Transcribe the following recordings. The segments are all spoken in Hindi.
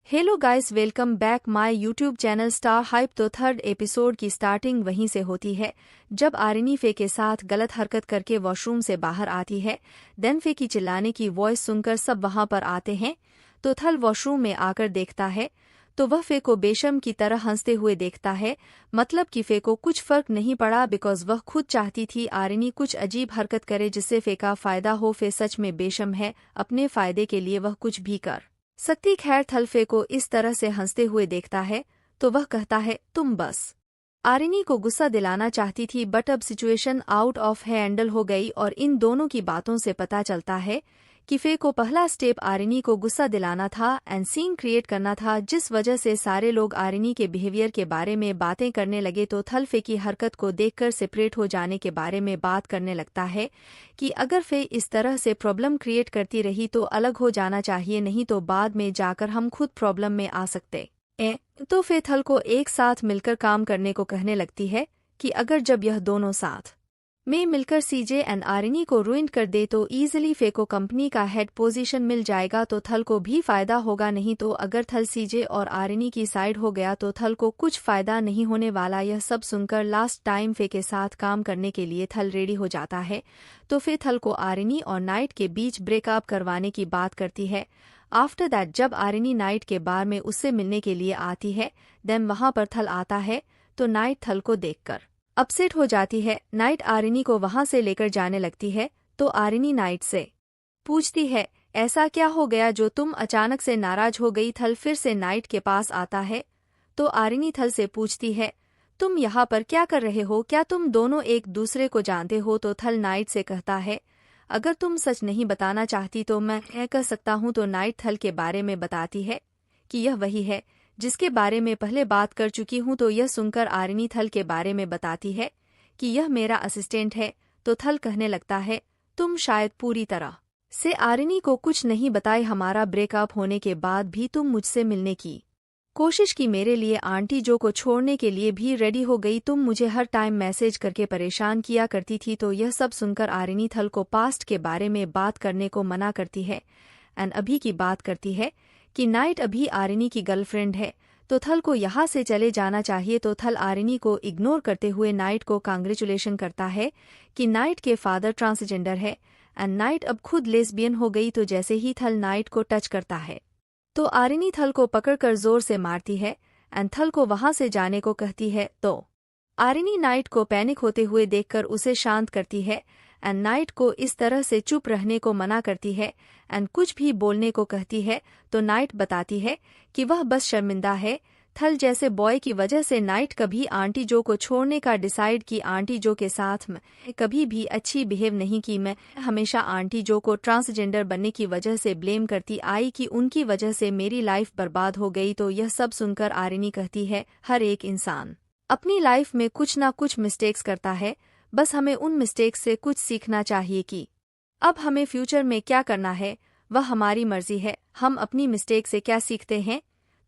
Hello guys, welcome back my YouTube channel star hype. तो थर्ड एपिसोड की स्टार्टिंग वहीं से होती है जब आरिनी फे के साथ गलत हरकत करके वॉशरूम से बाहर आती है। देन फे की चिल्लाने की वॉइस सुनकर सब वहां पर आते हैं। तो थल वॉशरूम में आकर देखता है तो वह फे को बेशर्म की तरह हंसते हुए देखता है। मतलब कि फे को कुछ फर्क नहीं पड़ा बिकॉज वह खुद चाहती थी आरिनी कुछ अजीब हरकत करे जिससे फे का फायदा हो। फे सच में बेशर्म है, अपने फायदे के लिए वह कुछ भी कर सकती। खैर, थल फे को इस तरह से हंसते हुए देखता है तो वह कहता है तुम बस आरिनी को गुस्सा दिलाना चाहती थी, बट अब सिचुएशन आउट ऑफ हैंडल हो गई। और इन दोनों की बातों से पता चलता है कि फे को पहला स्टेप आरिनी को गुस्सा दिलाना था एंड सीन क्रिएट करना था, जिस वजह से सारे लोग आरिनी के बिहेवियर के बारे में बातें करने लगे। तो थल फे की हरकत को देखकर सेपरेट हो जाने के बारे में बात करने लगता है कि अगर फे इस तरह से प्रॉब्लम क्रिएट करती रही तो अलग हो जाना चाहिए, नहीं तो बाद में जाकर हम खुद प्रॉब्लम में आ सकते हैं। तो फे थल को एक साथ मिलकर काम करने को कहने लगती है कि अगर जब यह दोनों साथ में मिलकर सीजे एंड आरिनी को रुइन कर दे तो इजीली फे को कंपनी का हेड पोजीशन मिल जाएगा, तो थल को भी फायदा होगा। नहीं तो अगर थल सीजे और आरिनी की साइड हो गया तो थल को कुछ फायदा नहीं होने वाला। यह सब सुनकर लास्ट टाइम फे के साथ काम करने के लिए थल रेडी हो जाता है। तो फे थल को आरिनी और नाइट के बीच ब्रेकअप करवाने की बात करती है। आफ्टर दैट जब आरिनी नाइट के बार में उससे मिलने के लिए आती है, देन वहां पर थल आता है तो नाइट थल को देखकर अपसेट हो जाती है। नाइट आरिनी को वहां से लेकर जाने लगती है तो आरिनी नाइट से पूछती है ऐसा क्या हो गया जो तुम अचानक से नाराज हो गई। थल फिर से नाइट के पास आता है तो आरिनी थल से पूछती है तुम यहाँ पर क्या कर रहे हो, क्या तुम दोनों एक दूसरे को जानते हो। तो थल नाइट से कहता है अगर तुम सच नहीं बताना चाहती तो मैं कह सकता हूँ। तो नाइट थल के बारे में बताती है कि यह वही है जिसके बारे में पहले बात कर चुकी हूँ। तो यह सुनकर आरिनी थल के बारे में बताती है कि यह मेरा असिस्टेंट है। तो थल कहने लगता है तुम शायद पूरी तरह से आरिनी को कुछ नहीं बताए, हमारा ब्रेकअप होने के बाद भी तुम मुझसे मिलने की कोशिश की, मेरे लिए आंटी जो को छोड़ने के लिए भी रेडी हो गई, तुम मुझे हर टाइम मैसेज करके परेशान किया करती थी। तो यह सब सुनकर आरिनी थल को पास्ट के बारे में बात करने को मना करती है एंड अभी की बात करती है कि नाइट अभी आरिनी की गर्लफ्रेंड है तो थल को यहाँ से चले जाना चाहिए। तो थल आरिनी को इग्नोर करते हुए नाइट को कांग्रेचुलेशन करता है कि नाइट के फादर ट्रांसजेंडर है एंड नाइट अब खुद लेस्बियन हो गई। तो जैसे ही थल नाइट को टच करता है तो आरिनी थल को पकड़कर जोर से मारती है एंड थल को वहां से जाने को कहती है। तो आरिनी नाइट को पैनिक होते हुए देखकर उसे शांत करती है एंड नाइट को इस तरह से चुप रहने को मना करती है एंड कुछ भी बोलने को कहती है। तो नाइट बताती है कि वह बस शर्मिंदा है थल जैसे बॉय की वजह से। नाइट कभी आंटी जो को छोड़ने का डिसाइड की, आंटी जो के साथ मैं कभी भी अच्छी बिहेव नहीं की, मैं हमेशा आंटी जो को ट्रांसजेंडर बनने की वजह से ब्लेम करती आई कि उनकी वजह से मेरी लाइफ बर्बाद हो गई। तो यह सब सुनकर आरिनी कहती है हर एक इंसान अपनी लाइफ में कुछ ना कुछ मिस्टेक्स करता है, बस हमें उन मिस्टेक्स से कुछ सीखना चाहिए कि अब हमें फ्यूचर में क्या करना है वह हमारी मर्जी है, हम अपनी मिस्टेक से क्या सीखते हैं।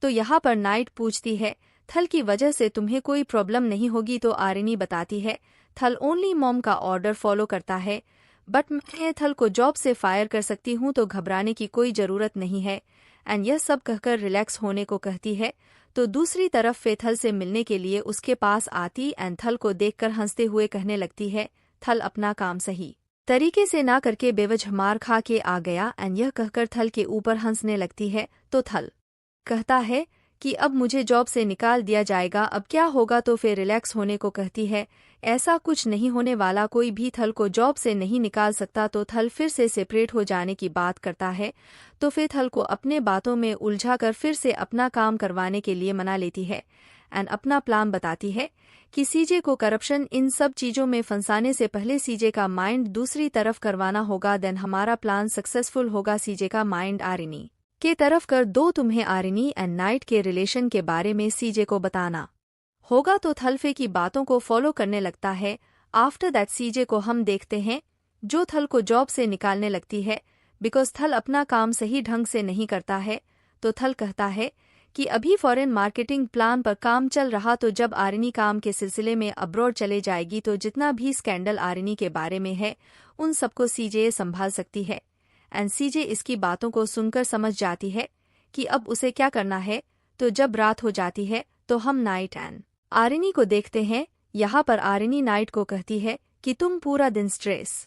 तो यहाँ पर नाइट पूछती है थल की वजह से तुम्हें कोई प्रॉब्लम नहीं होगी। तो आरिनी बताती है थल ओनली मॉम का ऑर्डर फॉलो करता है, बट मैं थल को जॉब से फायर कर सकती हूँ, तो घबराने की कोई ज़रूरत नहीं है एंड यह सब कहकर रिलैक्स होने को कहती है। तो दूसरी तरफ फे थल से मिलने के लिए उसके पास आती एंड थल को देखकर हंसते हुए कहने लगती है थल अपना काम सही तरीके से ना करके बेवजह मार खा के आ गया एंड यह कहकर थल के ऊपर हंसने लगती है। तो थल कहता है कि अब मुझे जॉब से निकाल दिया जाएगा, अब क्या होगा। तो फिर रिलैक्स होने को कहती है ऐसा कुछ नहीं होने वाला, कोई भी थल को जॉब से नहीं निकाल सकता। तो थल फिर से सेपरेट हो जाने की बात करता है तो फिर थल को अपने बातों में उलझाकर फिर से अपना काम करवाने के लिए मना लेती है एंड अपना प्लान बताती है कि सीजे को करप्शन इन सब चीज़ों में फंसाने से पहले सीजे का माइंड दूसरी तरफ करवाना होगा, देन हमारा प्लान सक्सेसफुल होगा। सीजे का माइंड आरिनी के तरफ कर दो, तुम्हें आरिनी एंड नाइट के रिलेशन के बारे में सीजे को बताना होगा। तो थल फे की बातों को फॉलो करने लगता है। आफ्टर दैट सीजे को हम देखते हैं जो थल को जॉब से निकालने लगती है बिकॉज थल अपना काम सही ढंग से नहीं करता है। तो थल कहता है कि अभी फॉरेन मार्केटिंग प्लान पर काम चल रहा, तो जब आरिनी काम के सिलसिले में अब्रॉड चले जाएगी तो जितना भी स्कैंडल आरिनी के बारे में है उन सबको सीजे संभाल सकती है एंड सीजे इसकी बातों को सुनकर समझ जाती है कि अब उसे क्या करना है। तो जब रात हो जाती है तो हम नाइट एंड आरिनी को देखते हैं। यहाँ पर आरिनी नाइट को कहती है कि तुम पूरा दिन स्ट्रेस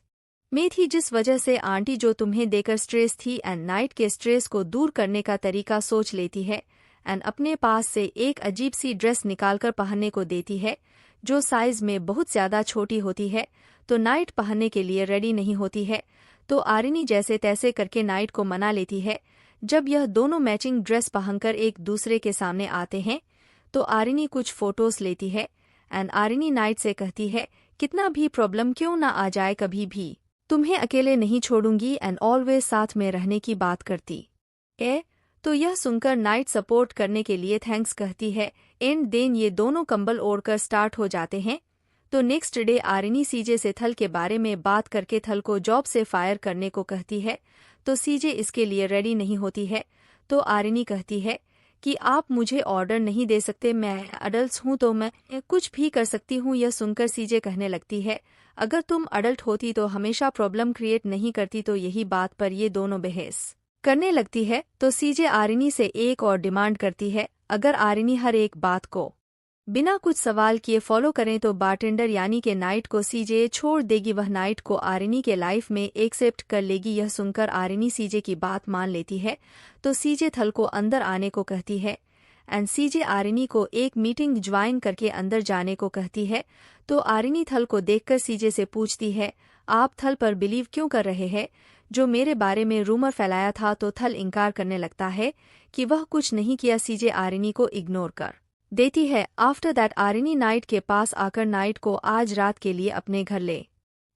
में थी, जिस वजह से आंटी जो तुम्हें देकर स्ट्रेस थी, एंड नाइट के स्ट्रेस को दूर करने का तरीका सोच लेती है एंड अपने पास से एक अजीब सी ड्रेस निकालकर पहनने को देती है जो साइज में बहुत ज्यादा छोटी होती है। तो नाइट पहनने के लिए रेडी नहीं होती है, तो आरिनी जैसे तैसे करके नाइट को मना लेती है। जब यह दोनों मैचिंग ड्रेस पहनकर एक दूसरे के सामने आते हैं तो आरिनी कुछ फोटोज लेती है एंड आरिनी नाइट से कहती है कितना भी प्रॉब्लम क्यों ना आ जाए, कभी भी तुम्हें अकेले नहीं छोड़ूंगी एंड ऑलवेज साथ में रहने की बात करती है। तो यह सुनकर नाइट सपोर्ट करने के लिए थैंक्स कहती है। एंड देन ये दोनों कंबल ओढ़कर स्टार्ट हो जाते हैं। तो नेक्स्ट डे आरिनी सीजे से थल के बारे में बात करके थल को जॉब से फायर करने को कहती है। तो सीजे इसके लिए रेडी नहीं होती है। तो आरिनी कहती है कि आप मुझे ऑर्डर नहीं दे सकते, मैं अडल्ट हूँ तो मैं कुछ भी कर सकती हूँ। यह सुनकर सीजे कहने लगती है अगर तुम अडल्ट होती तो हमेशा प्रॉब्लम क्रिएट नहीं करती। तो यही बात पर ये दोनों बहस करने लगती है। तो सीजे आरिनी से एक और डिमांड करती है, अगर आरिनी हर एक बात को बिना कुछ सवाल किए फॉलो करें तो बारटेंडर यानी के नाइट को सीजे छोड़ देगी, वह नाइट को आरिनी के लाइफ में एक्सेप्ट कर लेगी। यह सुनकर आरिनी सीजे की बात मान लेती है। तो सीजे थल को अंदर आने को कहती है एंड सीजे आरिनी को एक मीटिंग ज्वाइन करके अंदर जाने को कहती है। तो आरिनी थल को देखकर सीजे से पूछती है आप थल पर बिलीव क्यों कर रहे हैं, जो मेरे बारे में रूमर फैलाया था। तो थल इनकार करने लगता है कि वह कुछ नहीं किया। सीजे आरिनी को इग्नोर कर देती है। आफ्टर दैट आरिनी नाइट के पास आकर नाइट को आज रात के लिए अपने घर ले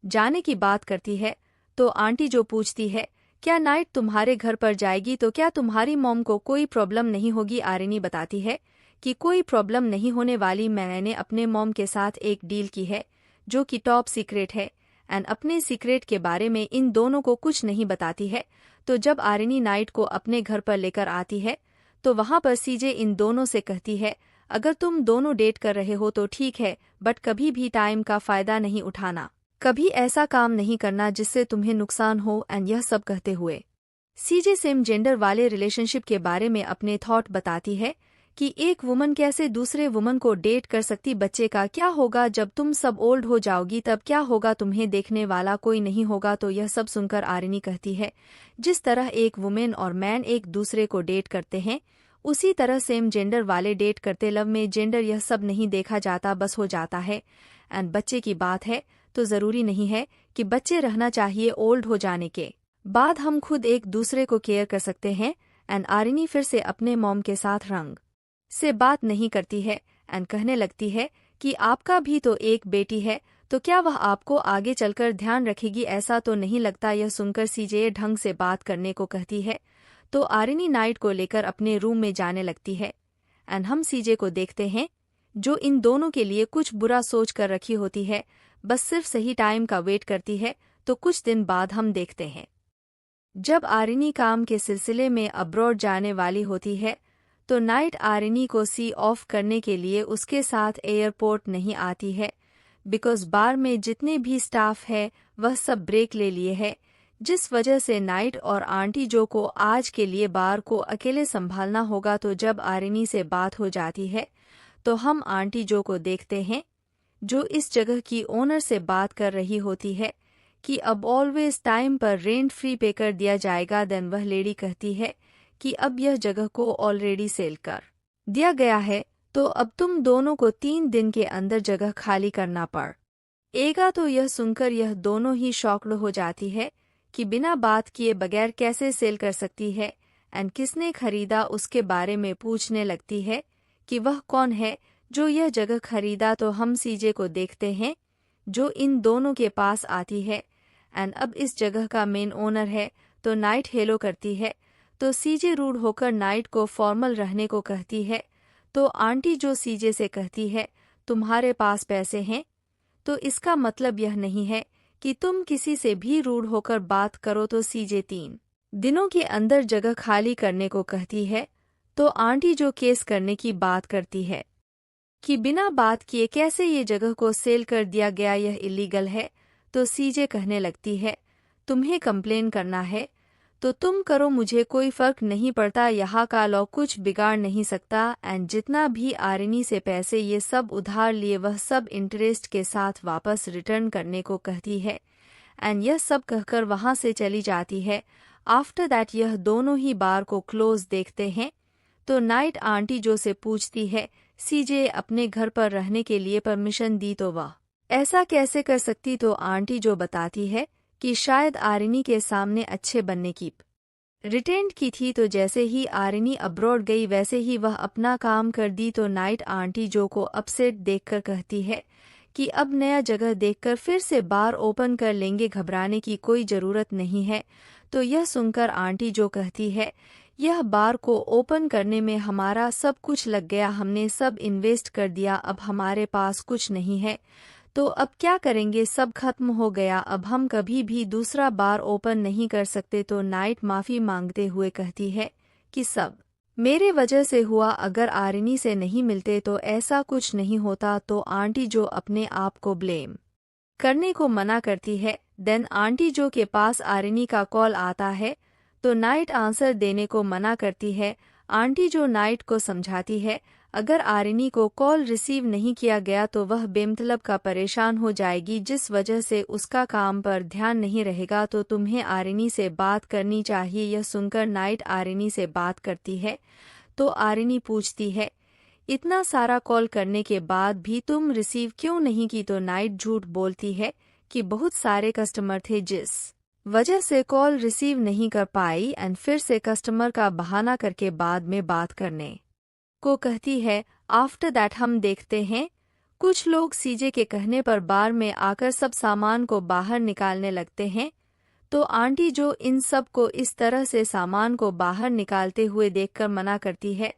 जाने की बात करती है। तो आंटी जो पूछती है क्या नाइट तुम्हारे घर पर जाएगी, तो क्या तुम्हारी मॉम को कोई प्रॉब्लम नहीं होगी। आरिनी बताती है कि कोई प्रॉब्लम नहीं होने वाली, मैंने अपने मॉम के साथ एक डील की है जो कि टॉप सीक्रेट है एंड अपने सीक्रेट के बारे में इन दोनों को कुछ नहीं बताती है। तो जब आरिनी नाइट को अपने घर पर लेकर आती है तो वहां पर सीजे इन दोनों से कहती है अगर तुम दोनों डेट कर रहे हो तो ठीक है, बट कभी भी टाइम का फायदा नहीं उठाना, कभी ऐसा काम नहीं करना जिससे तुम्हें नुकसान हो। एंड यह सब कहते हुए सीजे सेम जेंडर वाले रिलेशनशिप के बारे में अपने थॉट बताती है कि एक वुमन कैसे दूसरे वुमन को डेट कर सकती, बच्चे का क्या होगा जब तुम सब ओल्ड हो जाओगी, तब क्या होगा, तुम्हें देखने वाला कोई नहीं होगा। तो यह सब सुनकर आरिनी कहती है जिस तरह एक वुमेन और मैन एक दूसरे को डेट करते हैं उसी तरह सेम जेंडर वाले डेट करते। लव में जेंडर यह सब नहीं देखा जाता, बस हो जाता है। एंड बच्चे की बात है तो जरूरी नहीं है कि बच्चे रहना चाहिए, ओल्ड हो जाने के बाद हम खुद एक दूसरे को केयर कर सकते हैं। एंड आरिनी फिर से अपने मॉम के साथ रंग से बात नहीं करती है एंड कहने लगती है कि आपका भी तो एक बेटी है, तो क्या वह आपको आगे चलकर ध्यान रखेगी, ऐसा तो नहीं लगता। यह सुनकर सीजे ढंग से बात करने को कहती है। तो आरिनी नाइट को लेकर अपने रूम में जाने लगती है एंड हम सीजे को देखते हैं जो इन दोनों के लिए कुछ बुरा सोच कर रखी होती है, बस सिर्फ सही टाइम का वेट करती है। तो कुछ दिन बाद हम देखते हैं जब आरिनी काम के सिलसिले में अब्रॉड जाने वाली होती है तो नाइट आरिनी को सी ऑफ करने के लिए उसके साथ एयरपोर्ट नहीं आती है, बिकॉज बार में जितने भी स्टाफ है वह सब ब्रेक ले लिए है, जिस वजह से नाइट और आंटी जो को आज के लिए बार को अकेले संभालना होगा। तो जब आरिनी से बात हो जाती है तो हम आंटी जो को देखते हैं जो इस जगह की ओनर से बात कर रही होती है कि अब ऑलवेज टाइम पर रेंट फ्री पे कर दिया जाएगा। देन वह लेडी कहती है कि अब यह जगह को ऑलरेडी सेल कर दिया गया है, तो अब तुम दोनों को 3 दिन के अंदर जगह खाली करना पड़ेगा। तो यह सुनकर यह दोनों ही शॉक्ड हो जाती है कि बिना बात किए बगैर कैसे सेल कर सकती है एंड किसने खरीदा उसके बारे में पूछने लगती है कि वह कौन है जो यह जगह खरीदा। तो हम सीजे को देखते हैं जो इन दोनों के पास आती है एंड अब इस जगह का मेन ओनर है। तो नाइट हेलो करती है तो सीजे रूड होकर नाइट को फॉर्मल रहने को कहती है। तो आंटी जो सीजे से कहती है तुम्हारे पास पैसे हैं, तो इसका मतलब यह नहीं है कि तुम किसी से भी रूड होकर बात करो। तो सीजे 3 दिनों के अंदर जगह खाली करने को कहती है। तो आंटी जो केस करने की बात करती है कि बिना बात किए कैसे ये जगह को सेल कर दिया गया, यह इलीगल है। तो सीजे कहने लगती है तुम्हें कंप्लेन करना है तो तुम करो, मुझे कोई फर्क नहीं पड़ता, यहाँ का लॉ कुछ बिगाड़ नहीं सकता। एंड जितना भी आरिनी से पैसे ये सब उधार लिए वह सब इंटरेस्ट के साथ वापस रिटर्न करने को कहती है। एंड यह सब कहकर वहाँ से चली जाती है। आफ्टर दैट यह दोनों ही बार को क्लोज देखते हैं। तो नाइट आंटी जो से पूछती है, सीजे अपने घर पर रहने के लिए परमिशन दी तो वह ऐसा कैसे कर सकती। तो आंटी जो बताती है कि शायद आरिनी के सामने अच्छे बनने की रिटेंड की थी। तो जैसे ही आरिनी अब्रॉड गई वैसे ही वह अपना काम कर दी। तो नाइट आंटी जो को अपसेट देखकर कहती है कि अब नया जगह देखकर फिर से बार ओपन कर लेंगे, घबराने की कोई ज़रूरत नहीं है। तो यह सुनकर आंटी जो कहती है, यह बार को ओपन करने में हमारा सब कुछ लग गया, हमने सब इन्वेस्ट कर दिया, अब हमारे पास कुछ नहीं है, तो अब क्या करेंगे, सब खत्म हो गया, अब हम कभी भी दूसरा बार ओपन नहीं कर सकते। तो नाइट माफ़ी मांगते हुए कहती है कि सब मेरे वजह से हुआ, अगर आरिनी से नहीं मिलते तो ऐसा कुछ नहीं होता। तो आंटी जो अपने आप को ब्लेम करने को मना करती है। देन आंटी जो के पास आरिनी का कॉल आता है तो नाइट आंसर देने को मना करती है। आंटी जो नाइट को समझाती है, अगर आरिनी को कॉल रिसीव नहीं किया गया तो वह बेमतलब का परेशान हो जाएगी, जिस वजह से उसका काम पर ध्यान नहीं रहेगा, तो तुम्हें आरिनी से बात करनी चाहिए। यह सुनकर नाइट आरिनी से बात करती है। तो आरिनी पूछती है, इतना सारा कॉल करने के बाद भी तुम रिसीव क्यों नहीं की। तो नाइट झूठ बोलती है कि बहुत सारे कस्टमर थे जिस वजह से कॉल रिसीव नहीं कर पाई। एंड फिर से कस्टमर का बहाना करके बाद में बात करने को कहती है। आफ्टर दैट हम देखते हैं कुछ लोग सीजे के कहने पर बार में आकर सब सामान को बाहर निकालने लगते हैं। तो आंटी जो इन सब को इस तरह से सामान को बाहर निकालते हुए देखकर मना करती है,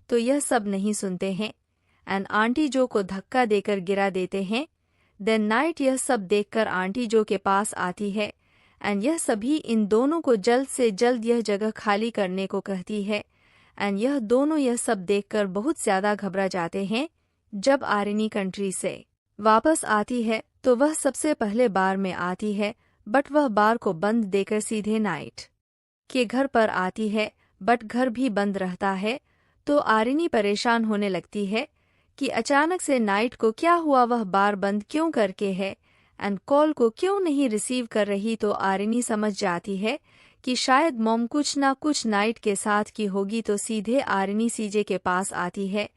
तो यह सब नहीं सुनते हैं एंड आंटी जो को धक्का देकर गिरा देते हैं। देन नाइट यह सब देखकर आंटी जो के पास आती है एंड यह सभी इन दोनों को जल्द से जल्द यह जगह खाली करने को कहती है। एंड यह दोनों यह सब देखकर बहुत ज़्यादा घबरा जाते हैं। जब आरिनी कंट्री से वापस आती है तो वह सबसे पहले बार में आती है, बट वह बार को बंद देकर सीधे नाइट के घर पर आती है, बट घर भी बंद रहता है। तो आरिनी परेशान होने लगती है कि अचानक से नाइट को क्या हुआ, वह बार बंद क्यों करके है एंड कॉल को क्यों नहीं रिसीव कर रही। तो आरिनी समझ जाती है कि शायद मॉम कुछ ना कुछ नाइट के साथ की होगी। तो सीधे आरिनी सीजे के पास आती है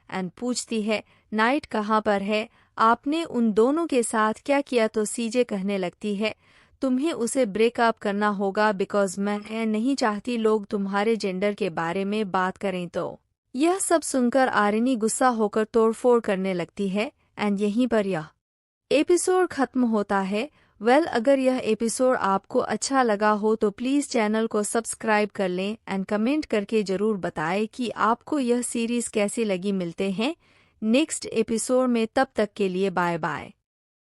एंड पूछती है, नाइट कहाँ पर है, आपने उन दोनों के साथ क्या किया। तो सीजे कहने लगती है, तुम्हें उसे ब्रेकअप करना होगा, बिकॉज मैं नहीं चाहती लोग तुम्हारे जेंडर के बारे में बात करें। तो यह सब सुनकर आरिनी गुस्सा होकर तोड़फोड़ करने लगती है एंड यहीं पर यह एपिसोड खत्म होता है। अगर यह एपिसोड आपको अच्छा लगा हो तो प्लीज़ चैनल को सब्सक्राइब कर लें एंड कमेंट करके ज़रूर बताएं कि आपको यह सीरीज़ कैसी लगी। मिलते हैं नेक्स्ट एपिसोड में, तब तक के लिए बाय बाय।